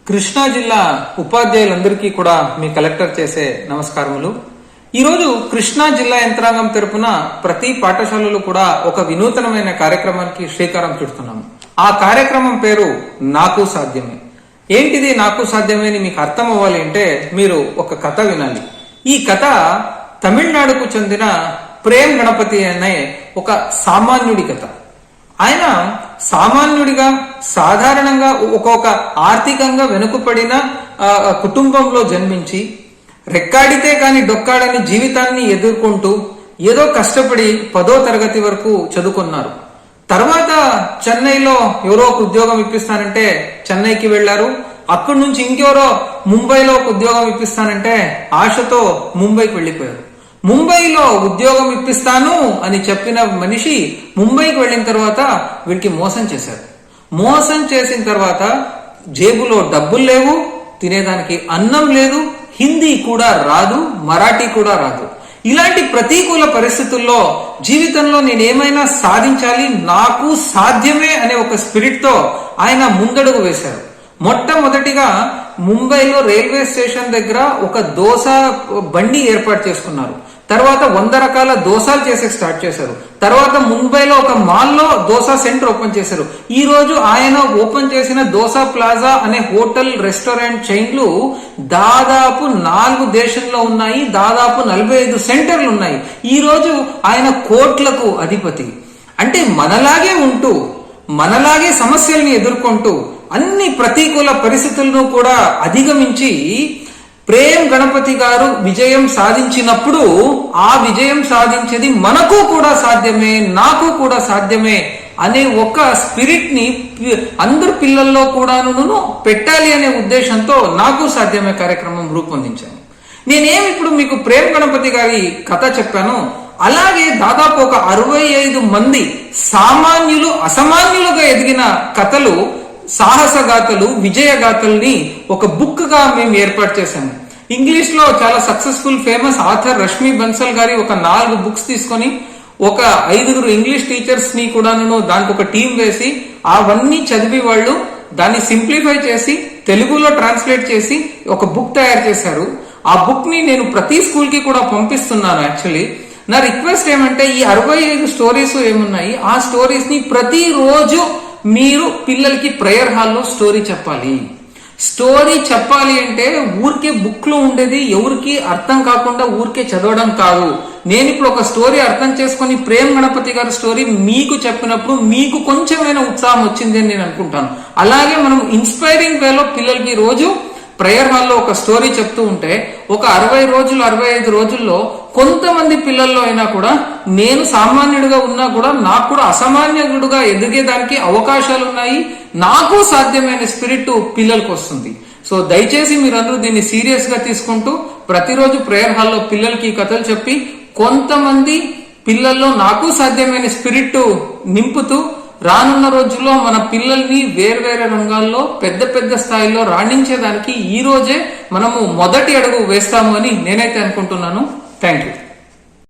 కృష్ణా జిల్లా ఉపాధ్యాయులందరికీ కూడా మీ కలెక్టర్ చేసే నమస్కారములు. ఈరోజు కృష్ణా జిల్లా యంత్రాంగం తరపున ప్రతి పాఠశాలలో కూడా ఒక వినూతనమైన కార్యక్రమానికి శ్రీకారం చుడుతున్నాము. ఆ కార్యక్రమం పేరు నాకు సాధ్యమే. ఏంటిది నాకు సాధ్యమే అని మీకు అర్థం అవ్వాలి అంటే మీరు ఒక కథ వినాలి. ఈ కథ తమిళనాడుకు చెందిన ప్రేమ్ గణపతి అనే ఒక సామాన్యుడి కథ. ఆయన సామాన్యుడిగా సాధారణంగా ఒక ఆర్థికంగా వెనుకబడిన కుటుంబంలో జన్మించి రెక్కాడితే కాని డొక్కాడని జీవితాన్ని ఎదుర్కొంటూ ఏదో కష్టపడి 10వ తరగతి వరకు చదువుకున్నారు. తర్వాత చెన్నైలో ఎవరో ఒక ఉద్యోగం ఇప్పిస్తానంటే చెన్నైకి వెళ్లారు. అక్కడి నుంచి ఇంకెవరో ముంబైలో ఒక ఉద్యోగం ఇప్పిస్తానంటే ఆశతో ముంబైకి వెళ్లిపోయారు. ముంబైలో ఉద్యోగం ఇప్పిస్తాను అని చెప్పిన మనిషి ముంబైకి వెళ్ళిన తర్వాత వీడికి మోసం చేశారు. మోసం చేసిన తర్వాత జేబులో డబ్బులు లేవు, తినేదానికి అన్నం లేదు, హిందీ కూడా రాదు, మరాఠీ కూడా రాదు. ఇలాంటి ప్రతికూల పరిస్థితుల్లో జీవితంలో నేనేమైనా సాధించాలి, నాకు సాధ్యమే అనే ఒక స్పిరిట్ తో ఆయన ముందడుగు వేశారు. మొట్టమొదటిగా ముంబైలో రైల్వే స్టేషన్ దగ్గర ఒక దోశ బండి ఏర్పాటు చేసుకున్నారు. తర్వాత 100 రకాల దోశలు చేసే స్టార్ట్ చేశారు. తర్వాత ముంబైలో ఒక మాల్లో దోశ సెంటర్ ఓపెన్ చేశారు. ఈ రోజు ఆయన ఓపెన్ చేసిన దోశ ప్లాజా అనే హోటల్ రెస్టారెంట్ చైన్లు దాదాపు 4 దేశంలో ఉన్నాయి. దాదాపు 45 సెంటర్లు ఉన్నాయి. ఈ రోజు ఆయన కోట్లకు అధిపతి. అంటే మనలాగే ఉంటూ మనలాగే సమస్యల్ని ఎదుర్కొంటూ అన్ని ప్రతికూల పరిస్థితులను కూడా అధిగమించి ప్రేమ్ గణపతి గారు విజయం సాధించినప్పుడు ఆ విజయం సాధించేది మనకు కూడా సాధ్యమే, నాకు కూడా సాధ్యమే అనే ఒక స్పిరిట్ ని అందరు పిల్లల్లో కూడాను పెట్టాలి అనే ఉద్దేశంతో నాకు సాధ్యమే కార్యక్రమం రూపొందించాను. నేనేమి ఇప్పుడు మీకు ప్రేమ్ గణపతి గారి కథ చెప్పాను, అలాగే దాదాపు ఒక 65 మంది సామాన్యులు అసామాన్యులుగా ఎదిగిన కథలు, సాహసగాథలు, విజయగాథల్ని ఒక బుక్ గా మేము ఏర్పాటు చేశాము. ఇంగ్లీష్ లో చాలా successful famous author Rashmi Bansal గారి ఒక 4 బుక్స్ తీసుకొని ఒక 5 ఇంగ్లీష్ టీచర్స్ ని కూడాను దానికి ఒక టీం వేసి అవన్నీ చదివి వాళ్ళు దాన్ని సింప్లిఫై చేసి తెలుగులో ట్రాన్స్లేట్ చేసి ఒక బుక్ తయారు చేశారు. ఆ బుక్ ని నేను ప్రతి స్కూల్ కి కూడా పంపిస్తున్నాను. యాక్చువల్లీ నా రిక్వెస్ట్ ఏమంటే ఈ 65 స్టోరీస్ ఏమున్నాయి, ఆ స్టోరీస్ ని ప్రతిరోజు మీరు పిల్లలకి ప్రేయర్ హాల్లో స్టోరీ చెప్పాలి. స్టోరీ చెప్పాలి అంటే ఊరికే బుక్ లో ఉండేది ఎవరికి అర్థం కాకుండా ఊరికే చదవడం కాదు. నేను ఇప్పుడు ఒక స్టోరీ అర్థం చేసుకుని ప్రేమ్ గణపతి గారి స్టోరీ మీకు చెప్పినప్పుడు మీకు కొంచెమైనా ఉత్సాహం వచ్చింది అని నేను అనుకుంటాను. అలాగే మనం ఇన్స్పైరింగ్ వేలో పిల్లలకి రోజు ప్రేయర్ హాల్లో ఒక స్టోరీ చెప్తూ ఉంటే ఒక 60 రోజులు 65 రోజుల్లో కొంతమంది పిల్లల్లో అయినా కూడా నేను సామాన్యుడిగా ఉన్నా కూడా నాకు కూడా అసామాన్యుడుగా ఎదిగేదానికి అవకాశాలు ఉన్నాయి, నాకు సాధ్యమైన స్పిరిట్ పిల్లలకు వస్తుంది. సో దయచేసి మీరందరూ దీన్ని సీరియస్ గా తీసుకుంటూ ప్రతిరోజు ప్రేయర్ హాల్లో పిల్లలకి కథలు చెప్పి కొంతమంది పిల్లల్లో నాకు సాధ్యమైన స్పిరిట్ నింపుతూ రానున్న రోజుల్లో మన పిల్లల్ని వేర్వేరే రంగాల్లో పెద్ద పెద్ద స్థాయిలో రాణించేదానికి ఈ రోజే మనము మొదటి అడుగు వేస్తాము అని నేనైతే అనుకుంటున్నాను. Thank you.